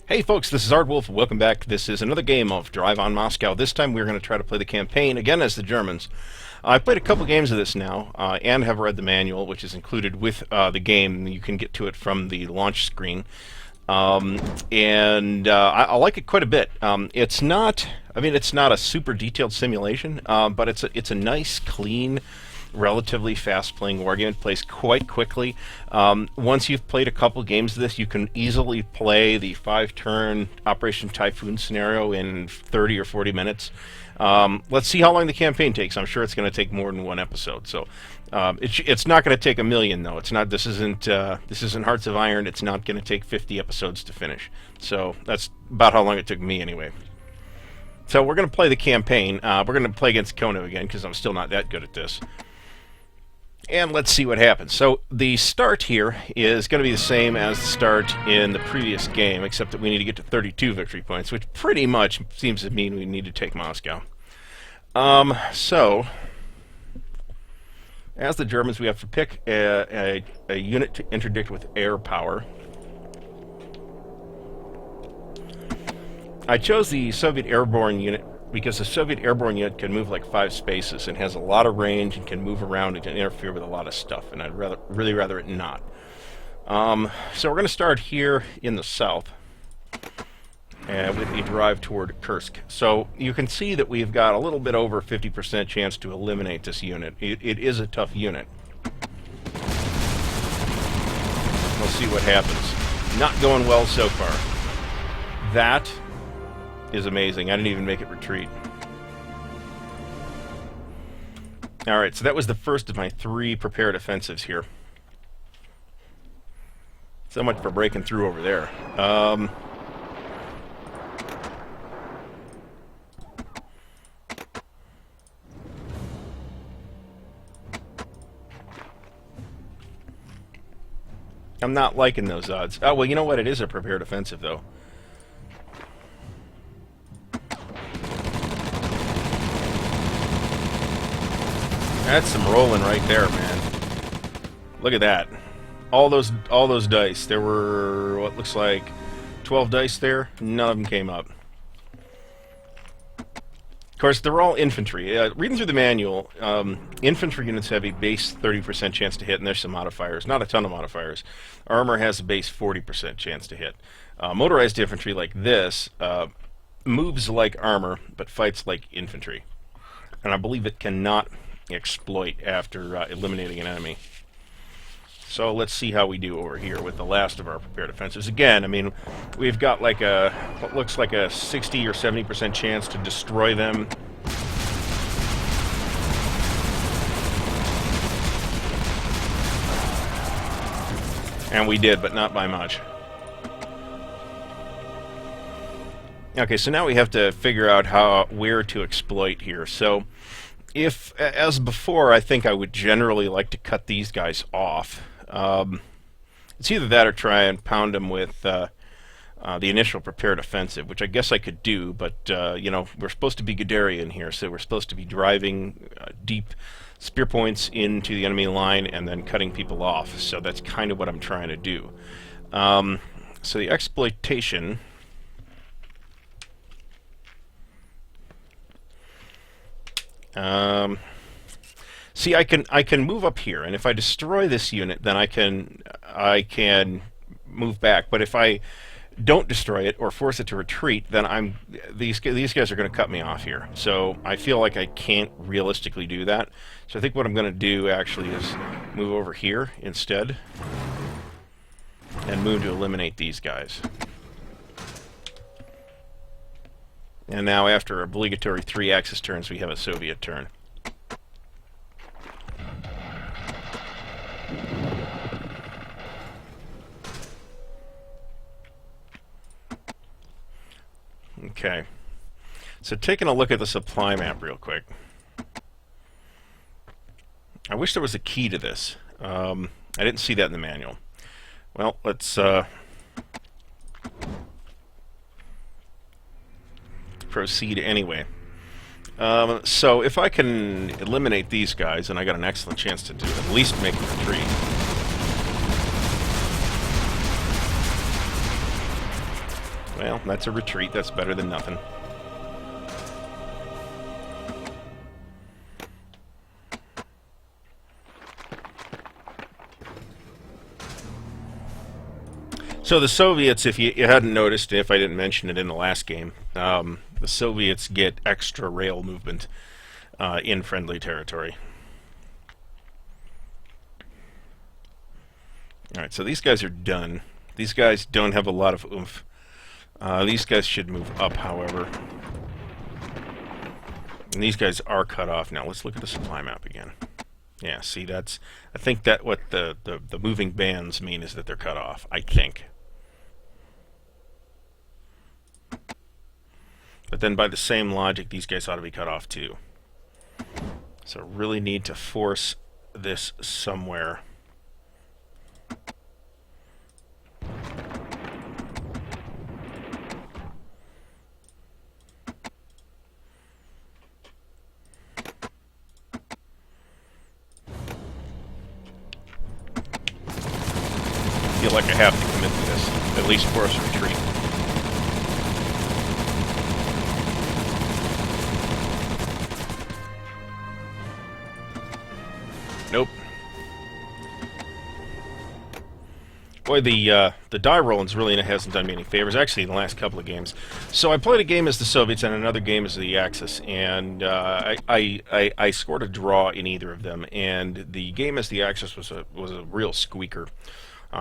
Hey folks, this is Ardwulf. Welcome back. This is another game of Drive on Moscow. This time we're going to try to play the campaign, again as the Germans. I've played a couple games of this now, and have read the manual, which is included with the game. You can get to it from the launch screen. I like it quite a bit. It's not a super detailed simulation, but it's a nice, clean, relatively fast-playing war game. It plays quite quickly. Once you've played a couple games of this, you can easily play the 5-turn Operation Typhoon scenario in 30 or 40 minutes. Let's see how long the campaign takes. I'm sure it's going to take more than one episode. So it's not going to take a million, though. It's not. This isn't Hearts of Iron. It's not going to take 50 episodes to finish. So that's about how long it took me, anyway. So we're going to play the campaign. We're going to play against Kono again because I'm still not that good at this. And let's see what happens. So the start here is going to be the same as the start in the previous game, except that we need to get to 32 victory points, which pretty much seems to mean we need to take Moscow. So, as the Germans, we have to pick a unit to interdict with air power. I chose the Soviet airborne unit because the Soviet airborne unit can move like 5 spaces and has a lot of range and can move around and can interfere with a lot of stuff, and I'd really rather it not. So we're going to start here in the south, and with a drive toward Kursk. So you can see that we've got a little bit over 50% chance to eliminate this unit. It is a tough unit. We'll see what happens. Not going well so far. That is amazing. I didn't even make it retreat. Alright, so that was the first of my 3 prepared offensives here. So much for breaking through over there. I'm not liking those odds. Oh, well, you know what? It is a prepared offensive, though. That's some rolling right there, man. Look at that. All those dice. There were what looks like 12 dice there. None of them came up. Of course, they're all infantry. Reading through the manual, infantry units have a base 30% chance to hit, and there's some modifiers. Not a ton of modifiers. Armor has a base 40% chance to hit. Motorized infantry like this moves like armor, but fights like infantry. And I believe it cannot exploit after eliminating an enemy. So let's see how we do over here with the last of our prepared offensives. Again, I mean, we've got like what looks like a 60 or 70% chance to destroy them. And we did, but not by much. Okay, so now we have to figure out where to exploit here. So if, as before, I think I would generally like to cut these guys off. It's either that or try and pound them with the initial prepared offensive, which I guess I could do, but, you know, we're supposed to be Guderian here, so we're supposed to be driving deep spear points into the enemy line and then cutting people off, so that's kind of what I'm trying to do. So the exploitation... see, I can move up here, and if I destroy this unit, then I can move back. But if I don't destroy it or force it to retreat, then these guys are going to cut me off here. So I feel like I can't realistically do that. So I think what I'm going to do actually is move over here instead and move to eliminate these guys. And now, after obligatory 3 Axis turns, we have a Soviet turn. Okay. So taking a look at the supply map real quick. I wish there was a key to this. I didn't see that in the manual. Well, let's... proceed anyway. So if I can eliminate these guys, and I got an excellent chance to do it, at least make a retreat. Well, that's a retreat. That's better than nothing. So the Soviets, if you hadn't noticed, if I didn't mention it in the last game, the Soviets get extra rail movement in friendly territory. Alright, so these guys are done. These guys don't have a lot of oomph. These guys should move up, however. And these guys are cut off. Now let's look at the supply map again. Yeah, see, that's... I think that what the moving bands mean is that they're cut off. I think. But then by the same logic, these guys ought to be cut off too. So really need to force this somewhere. I feel like I have to commit to this, at least force a retreat. Nope. Boy, the die rolling's really hasn't done me any favors, actually, in the last couple of games. So I played a game as the Soviets and another game as the Axis, and I scored a draw in either of them. And the game as the Axis was a real squeaker,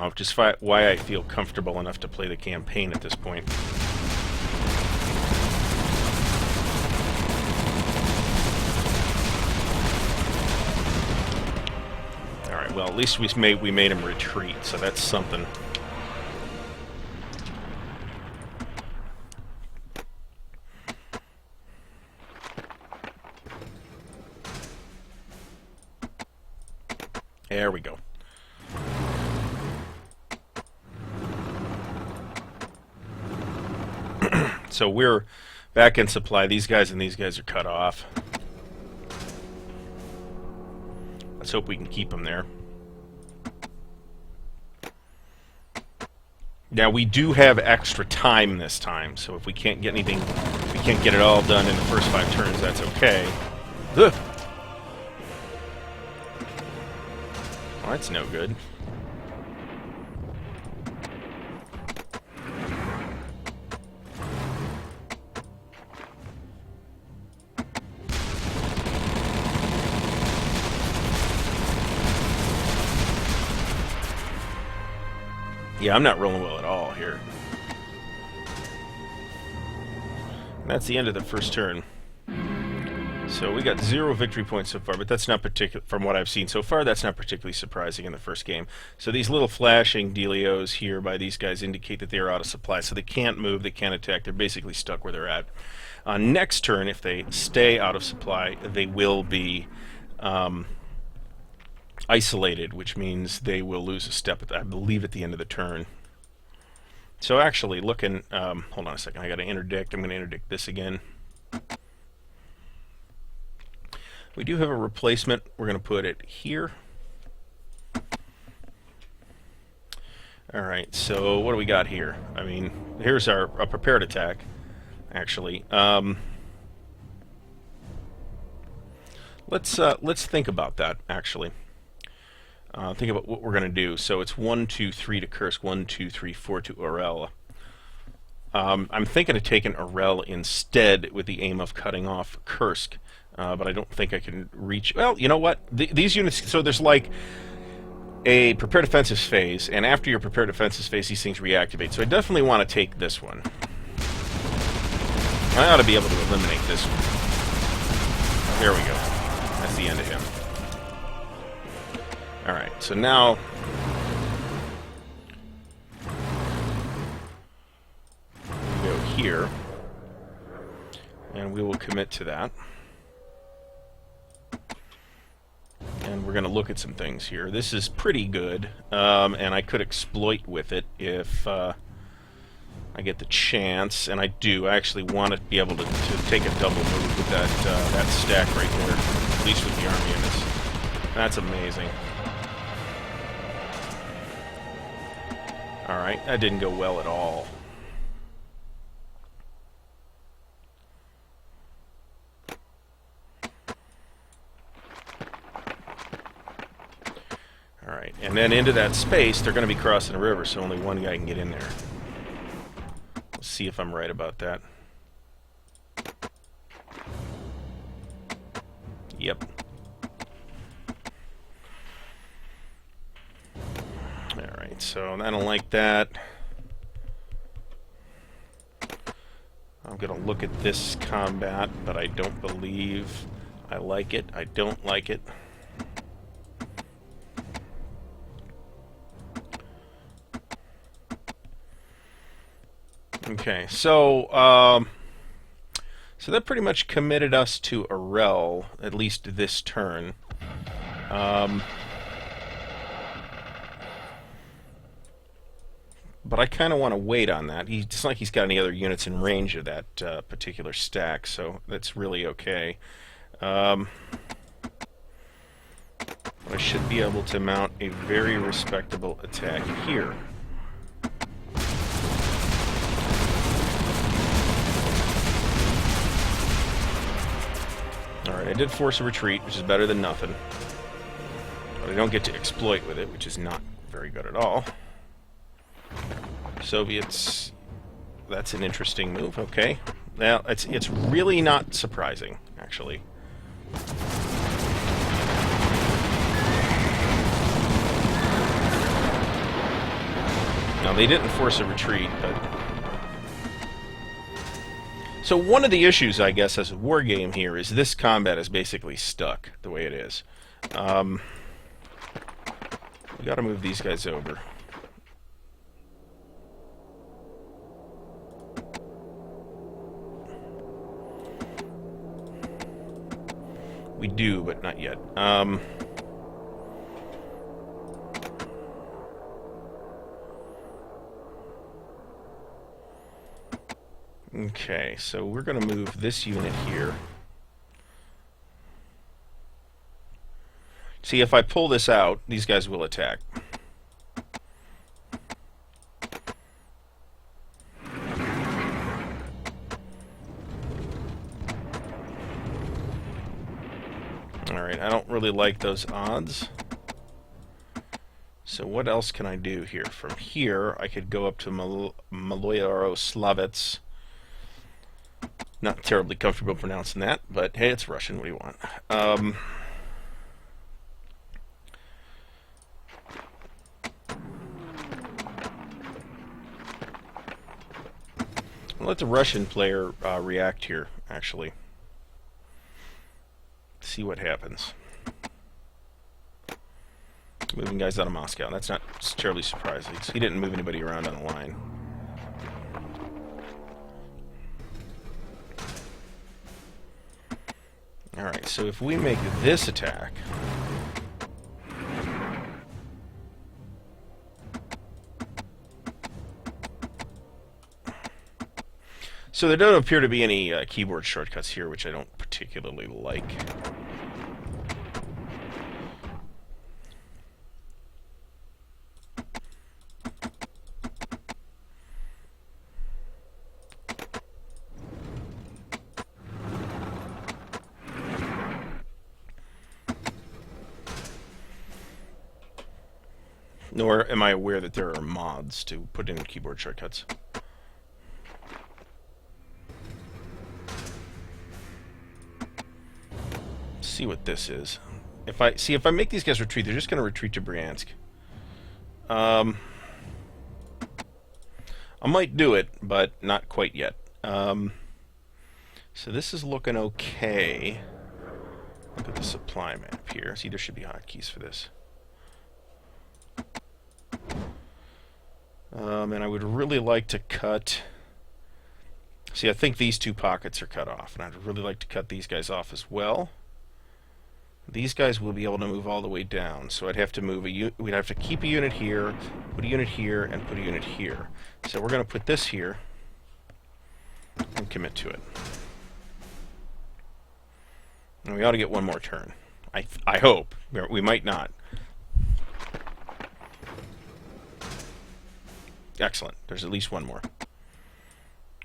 which is why I feel comfortable enough to play the campaign at this point. Well, at least we made him retreat, so that's something. There we go. So we're back in supply. These guys and these guys are cut off. Let's hope we can keep them there. Now we do have extra time this time, so if we can't get anything, if we can't get it all done in the first 5 turns, that's okay. Ugh. Well, that's no good. Yeah, I'm not rolling well at all here. And that's the end of the first turn. So we got 0 victory points so far, but that's not particular from what I've seen so far. That's not particularly surprising in the first game. So these little flashing dealios here by these guys indicate that they are out of supply. So they can't move, they can't attack. They're basically stuck where they're at. Next turn, if they stay out of supply, they will be isolated, which means they will lose a step, I believe, at the end of the turn. So actually, looking... hold on a second, I got to interdict. I'm going to interdict this again. We do have a replacement. We're going to put it here. Alright, so what do we got here? I mean, here's our prepared attack, actually. Let's think about that, actually. Think about what we're going to do. So it's 1, 2, 3 to Kursk, 1, 2, 3, 4 to Orel. I'm thinking of taking Orel instead with the aim of cutting off Kursk, but I don't think I can reach... Well, you know what? These units... So there's like a prepared defensive phase, and after your prepared defensive phase, these things reactivate. So I definitely want to take this one. I ought to be able to eliminate this one. There we go. That's the end of him. Alright, so now... we go here. And we will commit to that. And we're going to look at some things here. This is pretty good, and I could exploit with it if I get the chance, and I do. I actually want to be able to take a double move with that stack right there, at least with the army units. That's amazing. Alright, that didn't go well at all. And then into that space, they're going to be crossing a river, so only one guy can get in there. Let's see if I'm right about that. Yep. Alright, so I don't like that. I'm going to look at this combat, but I don't believe I like it. I don't like it. Okay, so that pretty much committed us to Arel, at least this turn. But I kind of want to wait on that. It's not like he's got any other units in range of that particular stack, so that's really okay. I should be able to mount a very respectable attack here. Alright, I did force a retreat, which is better than nothing. But I don't get to exploit with it, which is not very good at all. Soviets, that's an interesting move, okay. Now, it's really not surprising, actually. Now, they didn't force a retreat, but... So one of the issues, I guess, as a war game here is this combat is basically stuck the way it is. We gotta move these guys over. We do, but not yet. Okay, so we're going to move this unit here. See, if I pull this out, these guys will attack. Alright, I don't really like those odds. So what else can I do here? From here, I could go up to Maloyaroslavets. Not terribly comfortable pronouncing that, but hey, it's Russian. What do you want? I'll let the Russian player react here, actually. See what happens. Moving guys out of Moscow. That's not terribly surprising. He didn't move anybody around on the line. Alright, so if we make this attack... So there don't appear to be any keyboard shortcuts here, which I don't particularly like. Nor am I aware that there are mods to put in keyboard shortcuts. See what this is. If I make these guys retreat, they're just going to retreat to Bryansk. I might do it, but not quite yet. So this is looking okay. Look at the supply map here. See, there should be hotkeys for this. And I would really like to cut... See, I think these two pockets are cut off, and I'd really like to cut these guys off as well. These guys will be able to move all the way down, so I'd have to move we'd have to keep a unit here, put a unit here, and put a unit here. So we're going to put this here and commit to it. And we ought to get one more turn. I hope. We might not. Excellent. There's at least one more.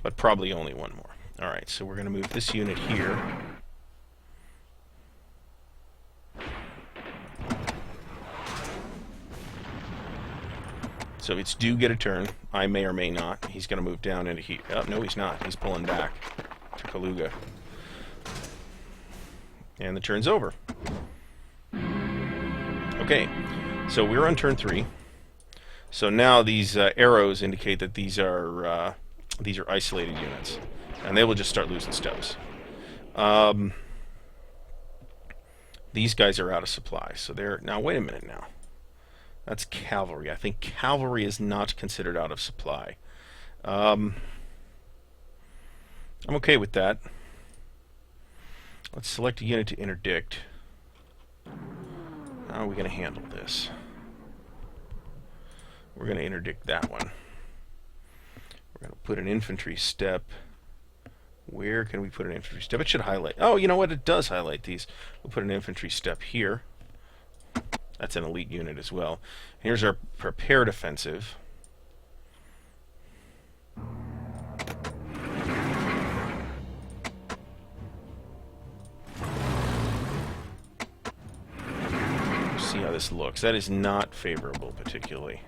But probably only one more. Alright, so we're going to move this unit here. Soviets do get a turn. I may or may not. He's going to move down into here. Oh, no, he's not. He's pulling back to Kaluga. And the turn's over. Okay, so we're on turn 3. So now these arrows indicate that these are isolated units, and they will just start losing steps. These guys are out of supply, so they're now. Wait a minute now. That's cavalry. I think cavalry is not considered out of supply. I'm okay with that. Let's select a unit to interdict. How are we going to handle this? We're going to interdict that one. We're going to put an infantry step. Where can we put an infantry step? It should highlight. Oh, you know what? It does highlight these. We'll put an infantry step here. That's an elite unit as well. Here's our prepared offensive. See how this looks. That is not favorable particularly.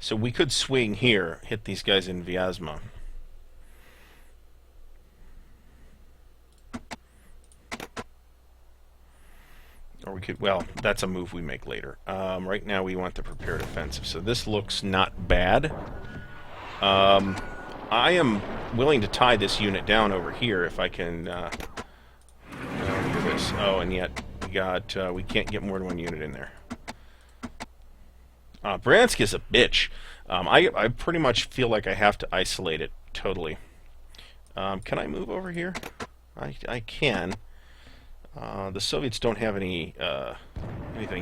So we could swing here, hit these guys in Vyazma. Or we could, well, that's a move we make later. Right now we want the prepared offensive. So this looks not bad. I am willing to tie this unit down over here if I can... look at this. Oh, and yet we can't get more than one unit in there. Bryansk is a bitch. I pretty much feel like I have to isolate it totally. Can I move over here? I can. The Soviets don't have anything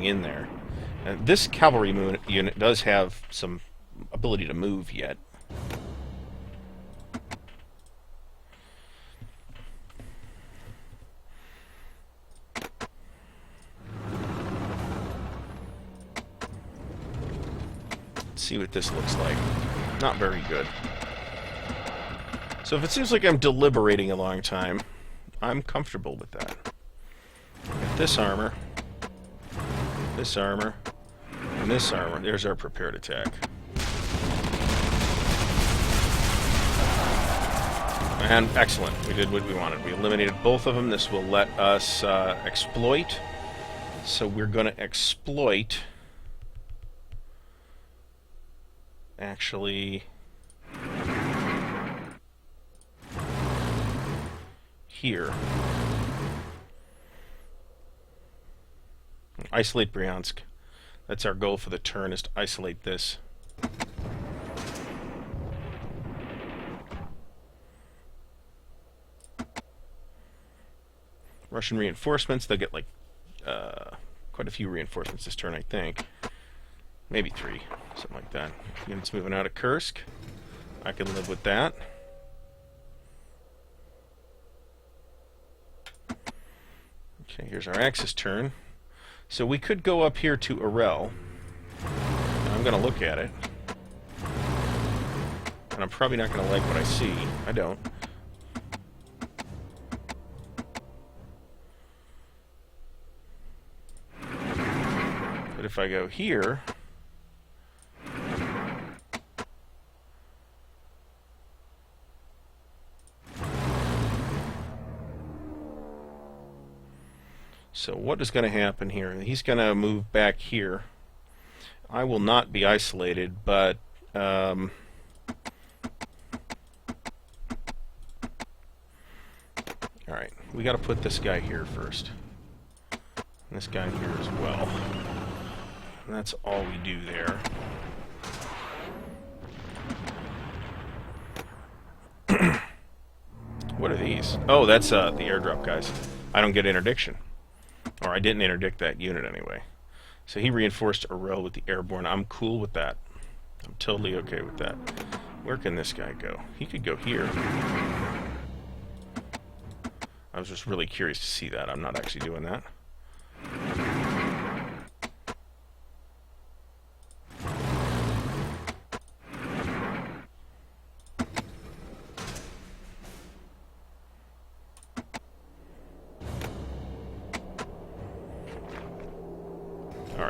in there. This cavalry unit does have some ability to move yet. See what this looks like. Not very good. So if it seems like I'm deliberating a long time, I'm comfortable with that. Got this armor, and this armor. There's our prepared attack. And excellent. We did what we wanted. We eliminated both of them. This will let us exploit. So we're going to exploit... actually here. Isolate Bryansk. That's our goal for the turn, is to isolate this. Russian reinforcements, they'll get like quite a few reinforcements this turn, I think. Maybe 3, something like that. Units moving out of Kursk. I can live with that. Okay, here's our Axis turn. So we could go up here to Arel. I'm going to look at it. And I'm probably not going to like what I see. I don't. But if I go here... So what is going to happen here? He's going to move back here. I will not be isolated, but alright, we got to put this guy here first. And this guy here as well. And that's all we do there. What are these? Oh, that's the airdrop guys. I don't get interdiction. Or I didn't interdict that unit anyway. So he reinforced Arel with the airborne. I'm cool with that. I'm totally okay with that. Where can this guy go? He could go here. I was just really curious to see that. I'm not actually doing that.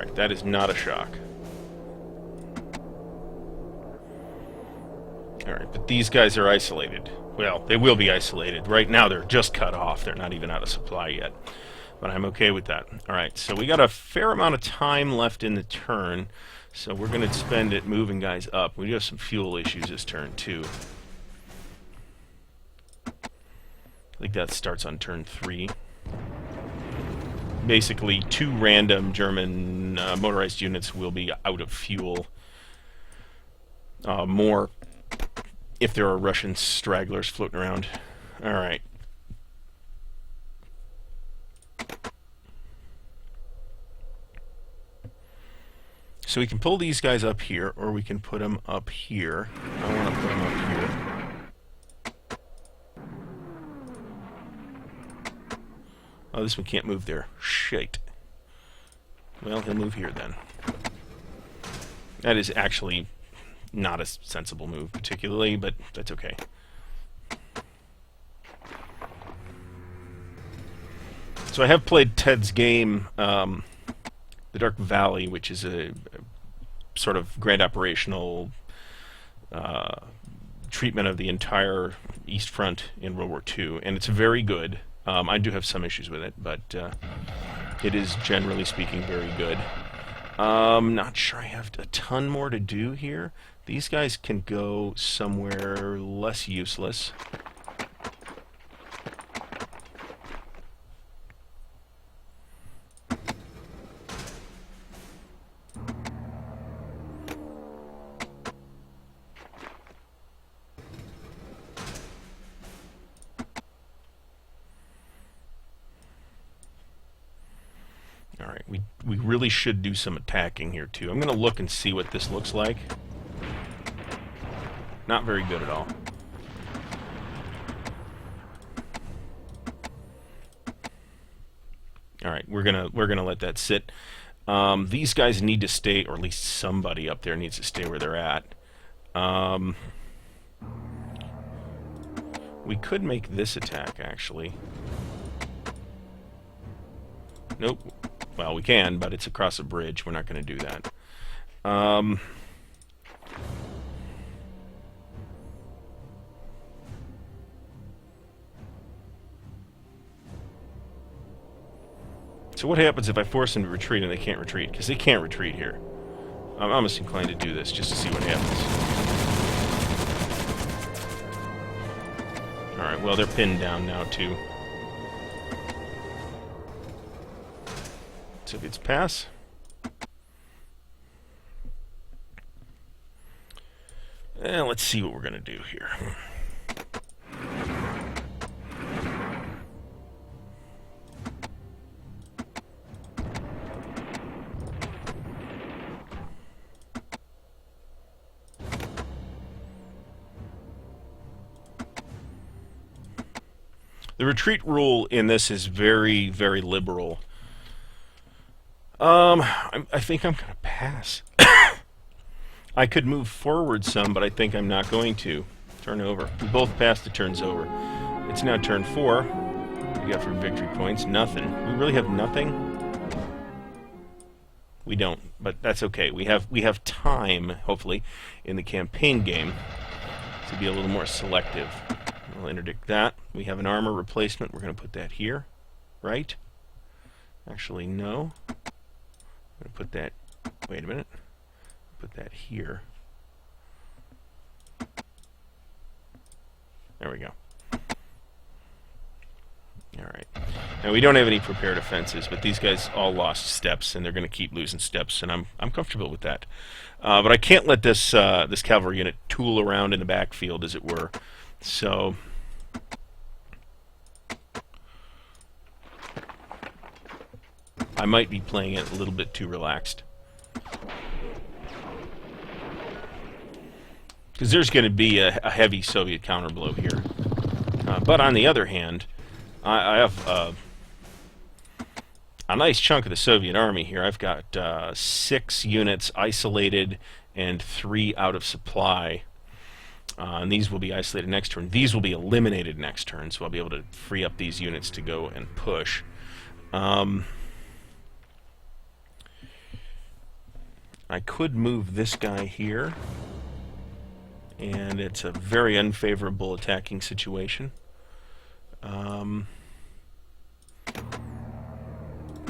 Alright, that is not a shock. Alright, but these guys are isolated. Well, they will be isolated. Right now they're just cut off. They're not even out of supply yet. But I'm okay with that. Alright, so we got a fair amount of time left in the turn. So we're going to spend it moving guys up. We do have some fuel issues this turn, too. I think that starts on turn 3. Basically, 2 random German motorized units will be out of fuel. More if there are Russian stragglers floating around. Alright. So we can pull these guys up here, or we can put them up here. I want to put them up here. Oh, this one can't move there. Shit. Well, he'll move here then. That is actually not a sensible move, particularly, but that's okay. So I have played Ted's game, The Dark Valley, which is a sort of grand operational treatment of the entire East Front in World War II, and it's very good. I do have some issues with it, but it is, generally speaking, very good. Not sure I have a ton more to do here. These guys can go somewhere less useless. Alright, we really should do some attacking here, too. I'm going to look and see what this looks like. Not very good at all. Alright, we're gonna let that sit. These guys need to stay, or at least somebody up there needs to stay where they're at. We could make this attack, actually. Nope. Well, we can, but it's across a bridge. We're not going to do that. So what happens if I force them to retreat and they can't retreat? Because they can't retreat here. I'm almost inclined to do this just to see what happens. Alright, well, they're pinned down now, too. Soviets pass. And let's see what we're going to do here. The retreat rule in this is very, very liberal. I think I'm going to pass. I could move forward some, but I think I'm not going to. Turn over. We both passed the turns over. It's now turn 4. What do we got for victory points? Nothing. We really have nothing? We don't, but that's okay. We have time, hopefully, in the campaign game to be a little more selective. We'll interdict that. We have an armor replacement. We're going to put that here, right? Actually, no. I'm going to put that... Wait a minute. Put that here. There we go. Alright. Now, we don't have any prepared offenses, but these guys all lost steps, and they're going to keep losing steps, and I'm comfortable with that. But I can't let this this cavalry unit tool around in the backfield, as it were. So... I might be playing it a little bit too relaxed. Because there's going to be a heavy Soviet counterblow here. But on the other hand, I have a nice chunk of the Soviet army here. I've got 6 units isolated and 3 out of supply. And these will be isolated next turn. These will be eliminated next turn, so I'll be able to free up these units to go and push. I could move this guy here, and it's a very unfavorable attacking situation.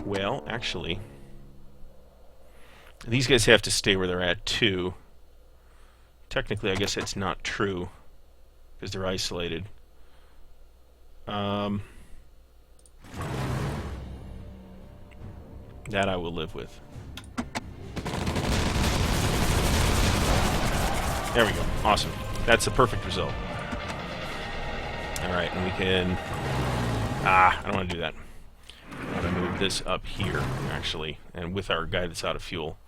Well, actually, these guys have to stay where they're at too. Technically, I guess it's not true because they're isolated. That I will live with. There we go. Awesome. That's the perfect result. Alright, and we can... I don't want to do that. I want to move this up here, actually, and with our guy that's out of fuel.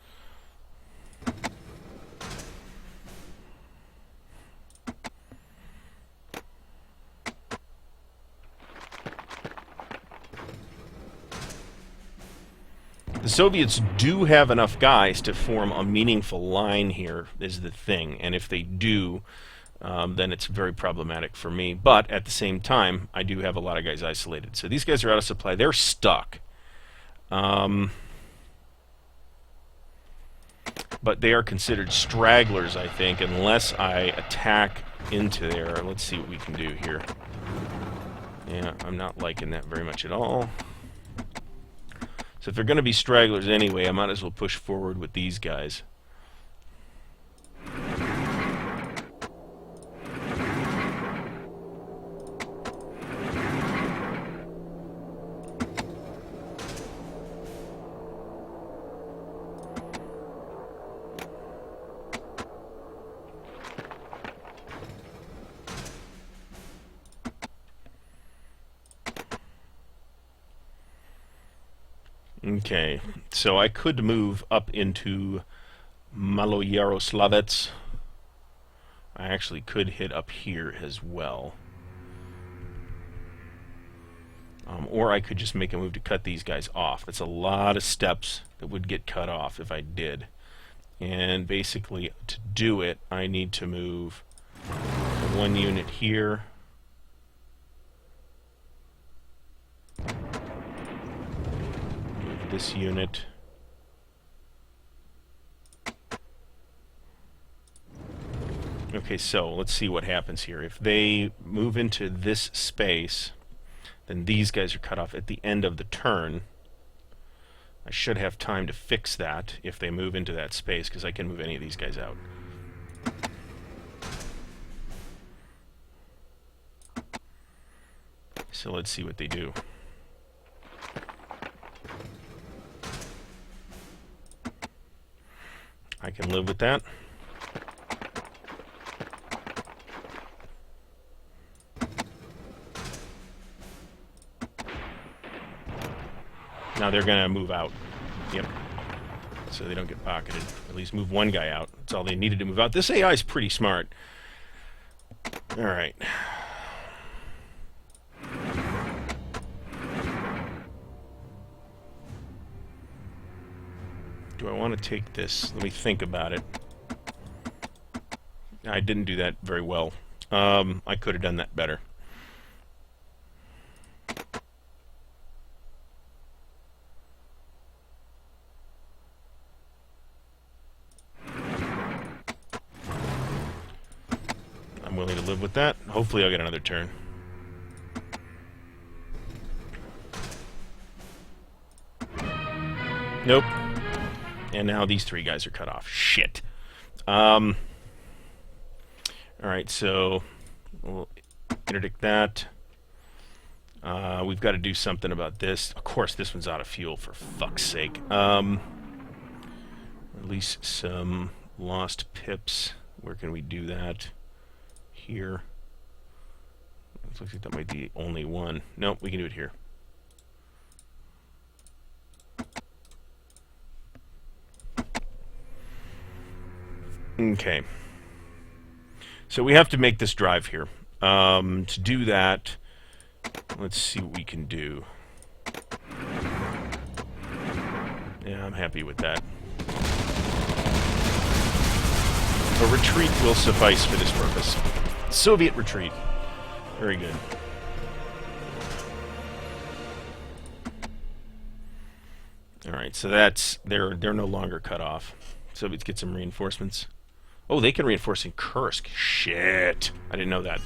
The Soviets do have enough guys to form a meaningful line here, is the thing. And if they do, then it's very problematic for me. But at the same time, I do have a lot of guys isolated. So these guys are out of supply. They're stuck. But they are considered stragglers, I think, unless I attack into there. Let's see what we can do here. Yeah, I'm not liking that very much at all. So if they're going to be stragglers anyway, I might as well push forward with these guys. Okay, so I could move up into Maloyaroslavets. I actually could hit up here as well. Or I could just make a move to cut these guys off. That's a lot of steps that would get cut off if I did. And basically, to do it, I need to move one unit here. This unit. Okay, so let's see what happens here. If they move into this space, then these guys are cut off at the end of the turn. I should have time to fix that if they move into that space, because I can move any of these guys out. So let's see what they do. I can live with that. Now they're going to move out. Yep. So they don't get pocketed. At least move one guy out. That's all they needed to move out. This AI is pretty smart. Alright. Do I want to take this? Let me think about it. I didn't do that very well. I could have done that better. I'm willing to live with that. Hopefully I'll get another turn. Nope. And now these three guys are cut off. Shit. Alright, so we'll interdict that. We've got to do something about this. Of course, this one's out of fuel, for fuck's sake. Release some lost pips. Where can we do that? Here. It looks like that might be the only one. Nope, we can do it here. Okay. So we have to make this drive here. To do that, let's see what we can do. Yeah, I'm happy with that. A retreat will suffice for this purpose. Soviet retreat. Very good. Alright, so that's... They're no longer cut off. Soviets get some reinforcements. Oh, they can reinforce in Kursk. Shit. I didn't know that.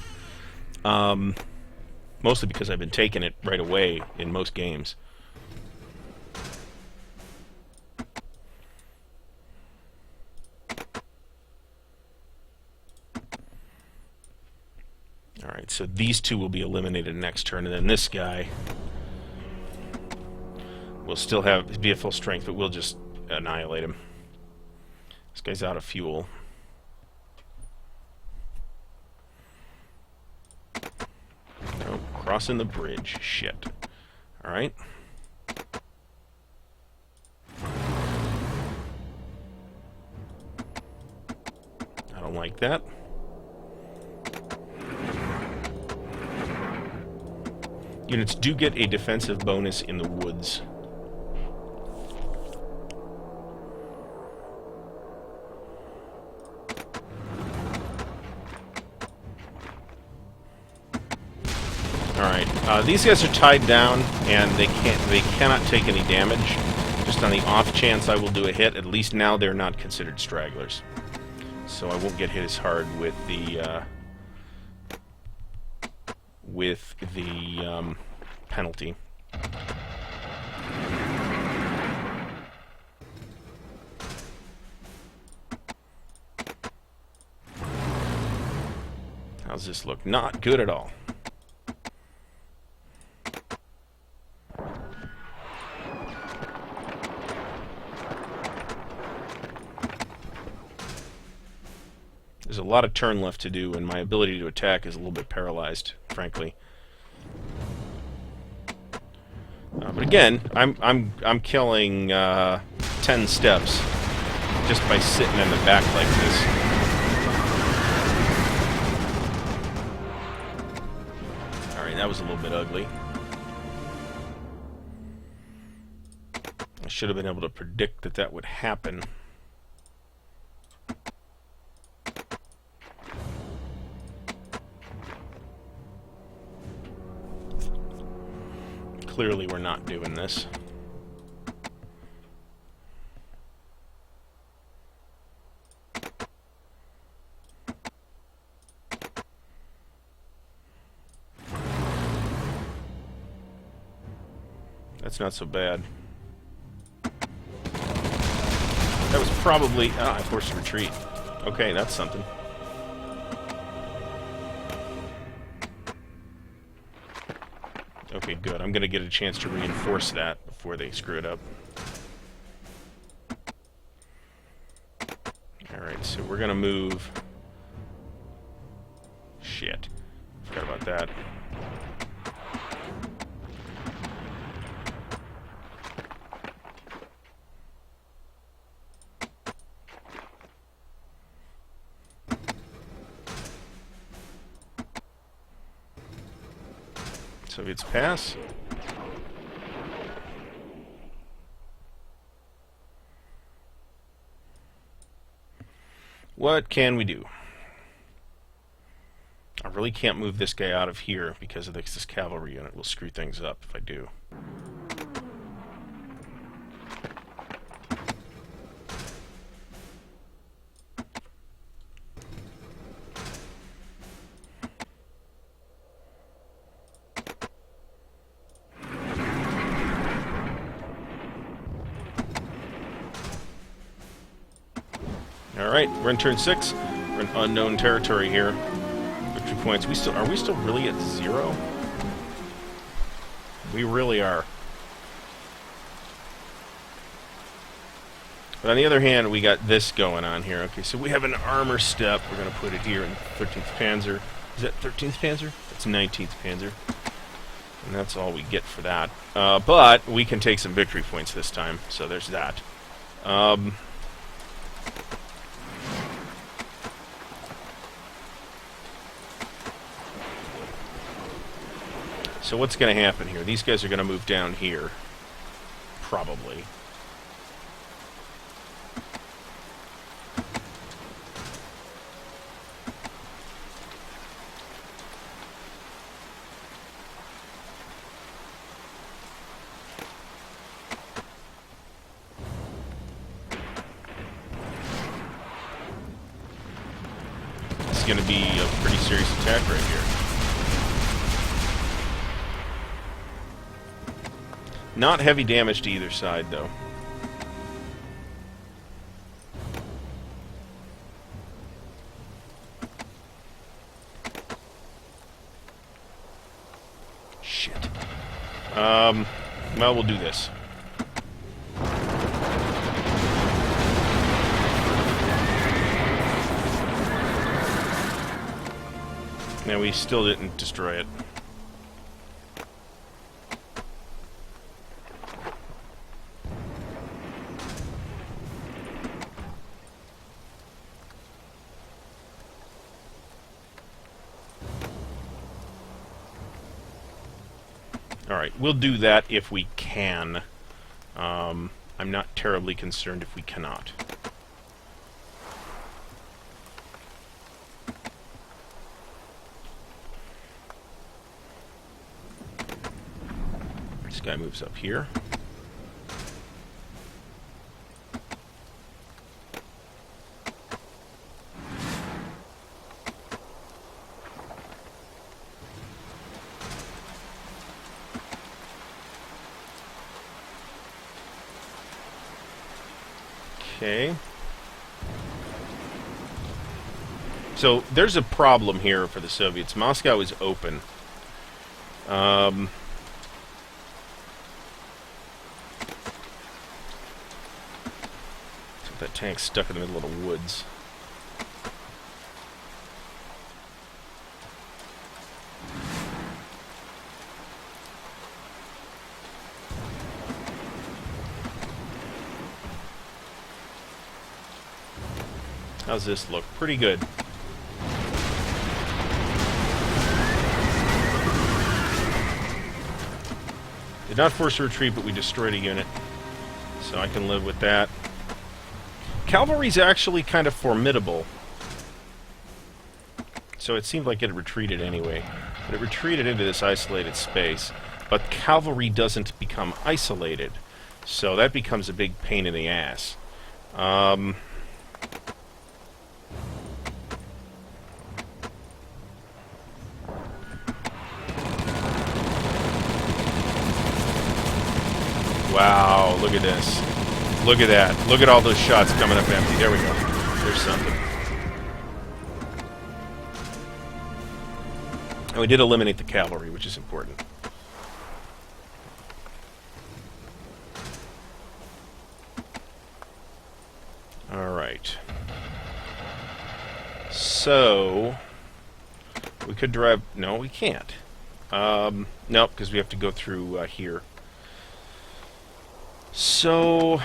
Mostly because I've been taking it right away in most games. Alright, so these two will be eliminated next turn, and then this guy will still be at full strength, but we'll just annihilate him. This guy's out of fuel. Oh, crossing the bridge. Shit. Alright. I don't like that. Units do get a defensive bonus in the woods. Alright, these guys are tied down, and they cannot take any damage. Just on the off chance I will do a hit, at least now they're not considered stragglers. So I won't get hit as hard with the penalty. How's this look? Not good at all. There's a lot of turn left to do, and my ability to attack is a little bit paralyzed, frankly. But again, I'm killing 10 steps just by sitting in the back like this. All right, that was a little bit ugly. I should have been able to predict that that would happen. Clearly, we're not doing this. That's not so bad. That was probably... I forced a retreat. Okay, that's something. Okay, good. I'm going to get a chance to reinforce that before they screw it up. Alright, so we're going to move... Shit. Forgot about that. Soviets pass. What can we do? I really can't move this guy out of here because of this cavalry unit will screw things up if I do. Alright, we're in turn 6. We're in unknown territory here. Victory points. Are we still really at 0? We really are. But on the other hand, we got this going on here. Okay, so we have an armor step. We're going to put it here in 13th Panzer. Is that 13th Panzer? That's 19th Panzer. And that's all we get for that. But we can take some victory points this time, so there's that. So what's going to happen here? These guys are going to move down here. Probably. going to be a pretty serious attack right here. Not heavy damage to either side, though. Shit. Well, we'll do this. Now, we still didn't destroy it. Alright, we'll do that if we can. I'm not terribly concerned if we cannot. This guy moves up here. Okay. So there's a problem here for the Soviets. Moscow is open. So that tank's stuck in the middle of the woods. How's this look? Pretty good. Did not force a retreat, but we destroyed a unit. So I can live with that. Cavalry's actually kind of formidable. So it seemed like it retreated anyway. But it retreated into this isolated space. But cavalry doesn't become isolated. So that becomes a big pain in the ass. Wow, look at this. Look at that. Look at all those shots coming up empty. There we go. There's something. And we did eliminate the cavalry, which is important. Alright. So, we could drive... No, we can't. Nope, because we have to go through here. So,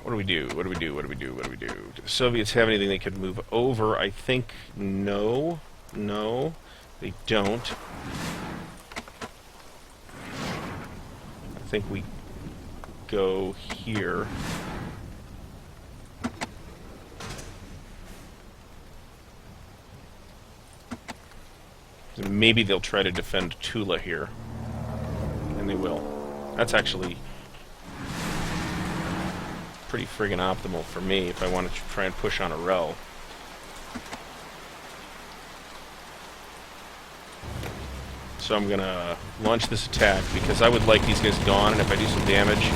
what do we do? What do we do? What do we do? What do we do? Do the Soviets have anything they could move over? I think no. No, they don't. I think we go here. Maybe they'll try to defend Tula here. And they will. That's actually pretty friggin' optimal for me if I want to try and push on a row. So I'm gonna launch this attack because I would like these guys gone, and if I do some damage,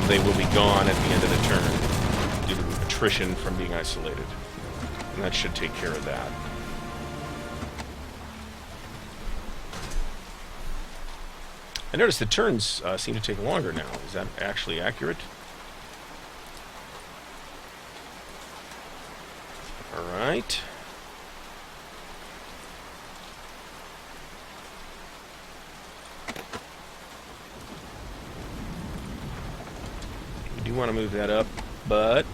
they will be gone at the end of the turn due to attrition from being isolated. And that should take care of that. I noticed the turns seem to take longer now. Is that actually accurate? Alright. We do want to move that up, but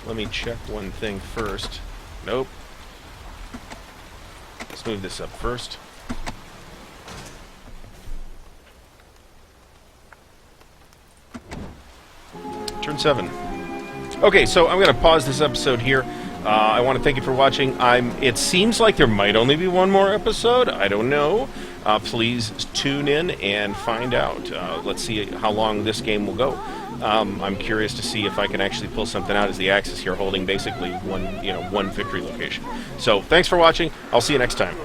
let me check one thing first. Nope. Let's move this up first. Turn 7. Okay, so I'm going to pause this episode here. I want to thank you for watching. It seems like there might only be one more episode. I don't know. please tune in and find out. Let's see how long this game will go. I'm curious to see if I can actually pull something out as the Axis here, holding basically one victory location. So thanks for watching. I'll see you next time.